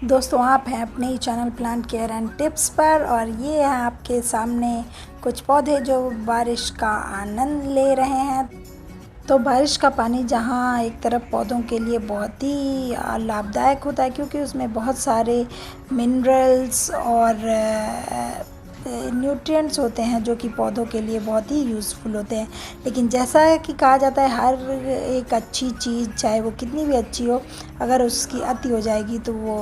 दोस्तों, आप हैं अपने ही channel plant care and tips पर और ये हैं आपके सामने कुछ पौधे जो बारिश का आनंद ले रहे हैं। तो बारिश का पानी जहाँ एक तरफ पौधों के लिए बहुत ही लाभदायक होता है, क्योंकि उसमें बहुत सारे मिनरल्स और न्यूट्रिएंट्स होते हैं जो कि पौधों के लिए बहुत ही यूज़फुल होते हैं। लेकिन जैसा कि कहा जाता है, हर एक अच्छी चीज़ चाहे वो कितनी भी अच्छी हो, अगर उसकी अति हो जाएगी तो वो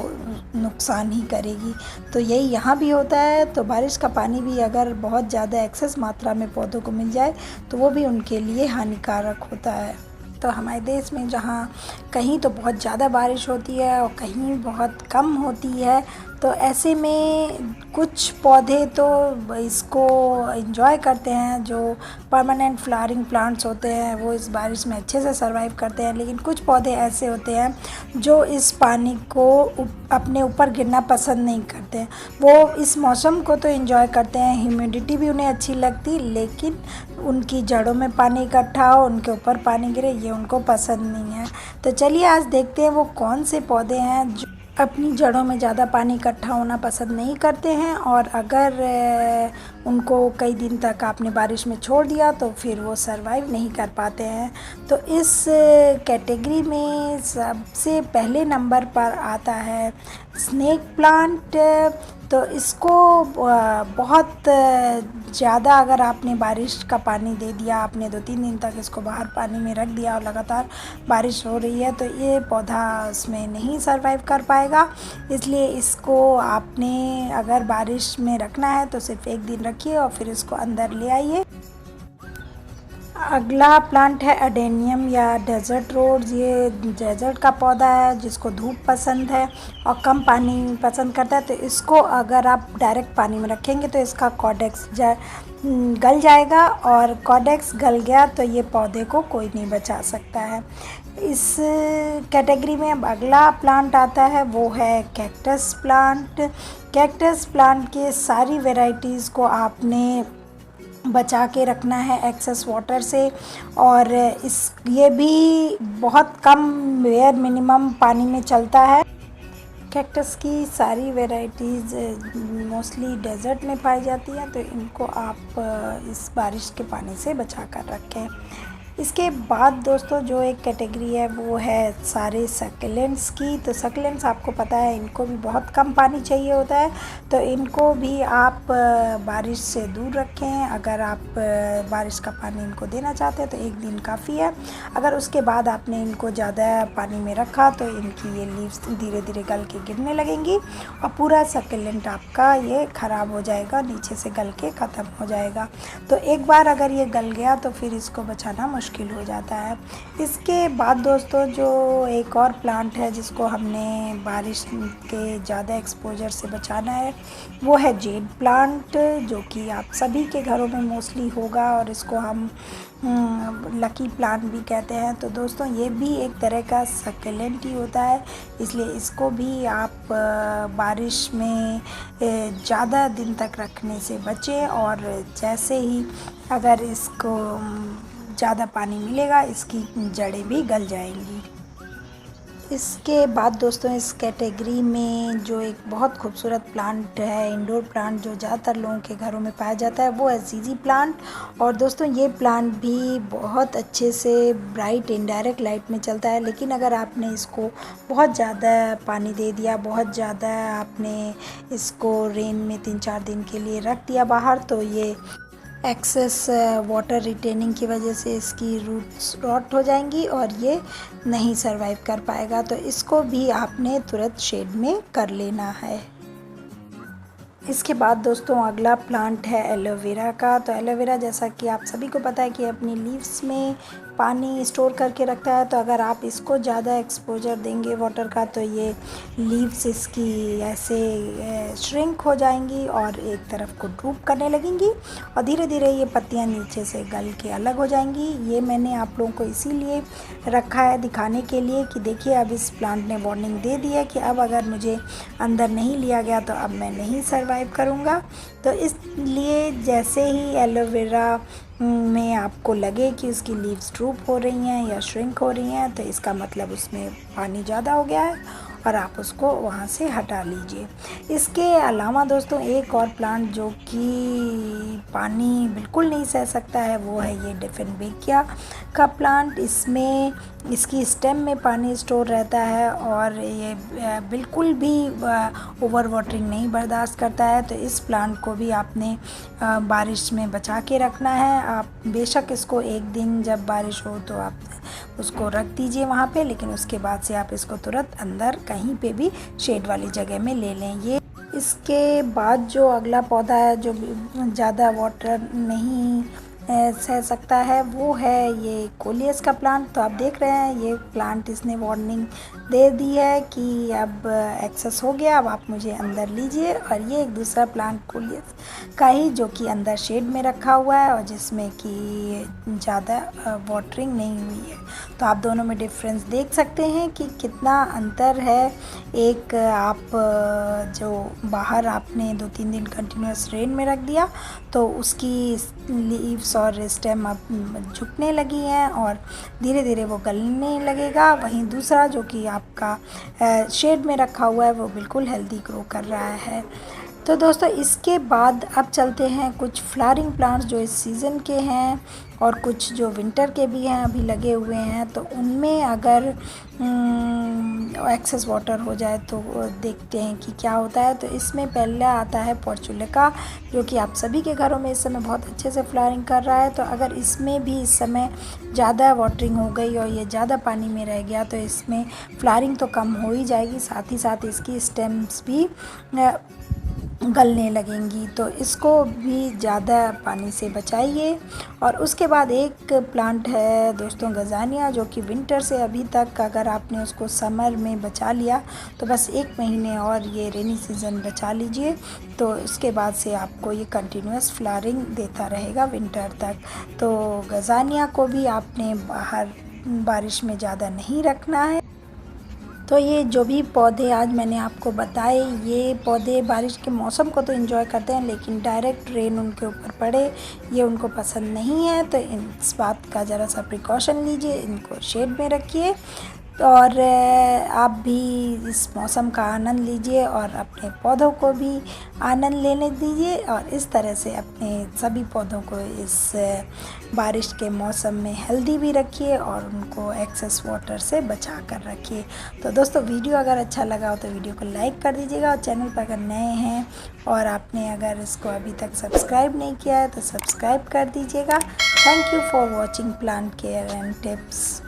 नुकसान ही करेगी। तो यही यहाँ भी होता है। तो बारिश का पानी भी अगर बहुत ज़्यादा एक्सेस मात्रा में पौधों को मिल जाए तो वो भी उनके लिए हानिकारक होता है। तो हमारे देश में जहाँ कहीं तो बहुत ज़्यादा बारिश होती है और कहीं बहुत कम होती है, तो ऐसे में कुछ पौधे तो इसको एंजॉय करते हैं। जो परमानेंट फ्लावरिंग प्लांट्स होते हैं वो इस बारिश में अच्छे से सरवाइव करते हैं, लेकिन कुछ पौधे ऐसे होते हैं जो इस पानी को अपने ऊपर गिरना पसंद नहीं करते हैं। वो इस मौसम को तो एंजॉय करते हैं, ह्यूमिडिटी भी उन्हें अच्छी लगती, लेकिन उनकी जड़ों में पानी इकट्ठा हो, उनके ऊपर पानी गिरे, ये उनको पसंद नहीं है। तो चलिए आज देखते हैं वो कौन से पौधे हैं जो अपनी जड़ों में ज़्यादा पानी इकट्ठा होना पसंद नहीं करते हैं, और अगर उनको कई दिन तक आपने बारिश में छोड़ दिया तो फिर वो सरवाइव नहीं कर पाते हैं। तो इस कैटेगरी में सबसे पहले नंबर पर आता है स्नेक प्लांट। तो इसको बहुत ज़्यादा अगर आपने बारिश का पानी दे दिया, आपने 2-3 दिन तक इसको बाहर पानी में रख दिया और लगातार बारिश हो रही है, तो ये पौधा उसमें नहीं सरवाइव कर पाएगा। इसलिए इसको आपने अगर बारिश में रखना है तो सिर्फ 1 दिन रखिए और फिर इसको अंदर ले आइए। अगला प्लांट है अडेनियम या डेजर्ट रोज़। ये डेजर्ट का पौधा है जिसको धूप पसंद है और कम पानी पसंद करता है। तो इसको अगर आप डायरेक्ट पानी में रखेंगे तो इसका कॉडेक्स गल जाएगा, और कॉडेक्स गल गया तो ये पौधे को कोई नहीं बचा सकता है। इस कैटेगरी में अब अगला प्लांट आता है, वो है कैक्टस प्लांट। कैक्टस प्लांट के सारी वेराइटीज़ को आपने बचा के रखना है एक्सेस वाटर से, और ये भी बहुत कम वेयर मिनिमम पानी में चलता है। कैक्टस की सारी वेराइटीज़ मोस्टली डेजर्ट में पाई जाती हैं, तो इनको आप इस बारिश के पानी से बचा कर रखें। इसके बाद दोस्तों जो एक कैटेगरी है वो है सारे सक्लेंट्स की। तो सक्लेंट्स आपको पता है इनको भी बहुत कम पानी चाहिए होता है, तो इनको भी आप बारिश से दूर रखें। अगर आप बारिश का पानी इनको देना चाहते हैं तो 1 दिन काफ़ी है। अगर उसके बाद आपने इनको ज़्यादा पानी में रखा तो इनकी ये लीव्स धीरे धीरे गल के गिरने लगेंगी और पूरा सक्लेंट आपका ये ख़राब हो जाएगा, नीचे से गल के ख़त्म हो जाएगा। तो एक बार अगर ये गल गया तो फिर इसको बचाना मुश्किल हो जाता है। इसके बाद दोस्तों जो एक और प्लांट है जिसको हमने बारिश के ज़्यादा एक्सपोजर से बचाना है, वो है जेड प्लांट, जो कि आप सभी के घरों में मोस्टली होगा, और इसको हम लकी प्लांट भी कहते हैं। तो दोस्तों ये भी एक तरह का सक्लेंट ही होता है, इसलिए इसको भी आप बारिश में ज़्यादा दिन तक रखने से बचें, और जैसे ही अगर इसको ज़्यादा पानी मिलेगा इसकी जड़ें भी गल जाएंगी। इसके बाद दोस्तों इस कैटेगरी में जो एक बहुत खूबसूरत प्लांट है, इंडोर प्लांट, जो ज़्यादातर लोगों के घरों में पाया जाता है, वो है जीजी प्लांट। और दोस्तों ये प्लांट भी बहुत अच्छे से ब्राइट इनडायरेक्ट लाइट में चलता है, लेकिन अगर आपने इसको बहुत ज़्यादा पानी दे दिया, बहुत ज़्यादा आपने इसको रेन में 3-4 दिन के लिए रख दिया बाहर, तो ये एक्सेस वाटर रिटेनिंग की वजह से इसकी रूट्स रॉट हो जाएंगी और ये नहीं सरवाइव कर पाएगा। तो इसको भी आपने तुरंत शेड में कर लेना है। इसके बाद दोस्तों अगला प्लांट है एलोवेरा का। तो एलोवेरा, जैसा कि आप सभी को पता है कि अपनी लीव्स में पानी स्टोर करके रखता है, तो अगर आप इसको ज़्यादा एक्सपोजर देंगे वाटर का तो ये लीव्स इसकी ऐसे श्रिंक हो जाएंगी और एक तरफ को ड्रूप करने लगेंगी, और धीरे धीरे ये पत्तियां नीचे से गल के अलग हो जाएंगी। ये मैंने आप लोगों को इसीलिए रखा है दिखाने के लिए कि देखिए अब इस प्लांट ने वार्निंग दे दी है कि अब अगर मुझे अंदर नहीं लिया गया तो अब मैं नहीं सरवाइव करूँगा। तो इसलिए जैसे ही एलोवेरा में आपको लगे कि उसकी लीव्स ड्रूप हो रही हैं या श्रिंक हो रही हैं, तो इसका मतलब उसमें पानी ज़्यादा हो गया है और आप उसको वहाँ से हटा लीजिए। इसके अलावा दोस्तों एक और प्लांट जो कि पानी बिल्कुल नहीं सह सकता है वो है ये डिफिनबेकिया का प्लांट। इसमें इसकी स्टेम में पानी स्टोर रहता है और ये बिल्कुल भी ओवर वाटरिंग नहीं बर्दाश्त करता है। तो इस प्लांट को भी आपने बारिश में बचा के रखना है। आप बेशक इसको एक दिन जब बारिश हो तो आप उसको रख दीजिए वहाँ पे, लेकिन उसके बाद से आप इसको तुरंत अंदर कहीं पे भी शेड वाली जगह में ले लें। ये इसके बाद जो अगला पौधा है जो ज़्यादा वाटर नहीं सह सकता है वो है ये कोलियस का प्लांट। तो आप देख रहे हैं ये प्लांट इसने वार्निंग दे दी है कि अब एक्सेस हो गया, अब आप मुझे अंदर लीजिए। और ये एक दूसरा प्लांट कोलियस का ही जो कि अंदर शेड में रखा हुआ है और जिसमें कि ज़्यादा वाटरिंग नहीं हुई है। तो आप दोनों में डिफरेंस देख सकते हैं कि कितना अंतर है। एक आप जो बाहर आपने 2-3 दिन कंटिन्यूस रेन में रख दिया तो उसकी लीव्स और स्टेम अब झुकने लगी हैं और धीरे धीरे वो गलने लगेगा। वहीं दूसरा जो कि आपका शेड में रखा हुआ है वो बिल्कुल हेल्दी ग्रो कर रहा है। तो दोस्तों इसके बाद अब चलते हैं कुछ फ्लावरिंग प्लांट्स जो इस सीज़न के हैं और कुछ जो विंटर के भी हैं अभी लगे हुए हैं। तो उनमें अगर एक्सेस वाटर हो जाए तो देखते हैं कि क्या होता है। तो इसमें पहला आता है पोर्चुलिका जो कि आप सभी के घरों में इस समय बहुत अच्छे से फ्लावरिंग कर रहा है। तो अगर इसमें भी इस समय ज़्यादा वाटरिंग हो गई और ये ज़्यादा पानी में रह गया तो इसमें फ्लावरिंग तो कम हो ही जाएगी, साथ ही साथ इसकी स्टेम्स भी गलने लगेंगी। तो इसको भी ज़्यादा पानी से बचाइए। और उसके बाद एक प्लांट है दोस्तों गजानिया जो कि विंटर से अभी तक अगर आपने उसको समर में बचा लिया तो बस 1 महीने और ये रेनी सीज़न बचा लीजिए। तो उसके बाद से आपको ये कंटिन्यूस फ्लावरिंग देता रहेगा विंटर तक। तो गजानिया को भी आपने बाहर बारिश में ज़्यादा नहीं रखना है। तो ये जो भी पौधे आज मैंने आपको बताए ये पौधे बारिश के मौसम को तो एंजॉय करते हैं लेकिन डायरेक्ट रेन उनके ऊपर पड़े ये उनको पसंद नहीं है। तो इस बात का ज़रा सा प्रिकॉशन लीजिए, इनको शेड में रखिए और आप भी इस मौसम का आनंद लीजिए और अपने पौधों को भी आनंद लेने दीजिए। और इस तरह से अपने सभी पौधों को इस बारिश के मौसम में हेल्दी भी रखिए और उनको एक्सेस वाटर से बचा कर रखिए। तो दोस्तों वीडियो अगर अच्छा लगा हो तो वीडियो को लाइक कर दीजिएगा और चैनल पर अगर नए हैं और आपने अगर इसको अभी तक सब्सक्राइब नहीं किया है तो सब्सक्राइब कर दीजिएगा। Thank you for watching plant care and tips.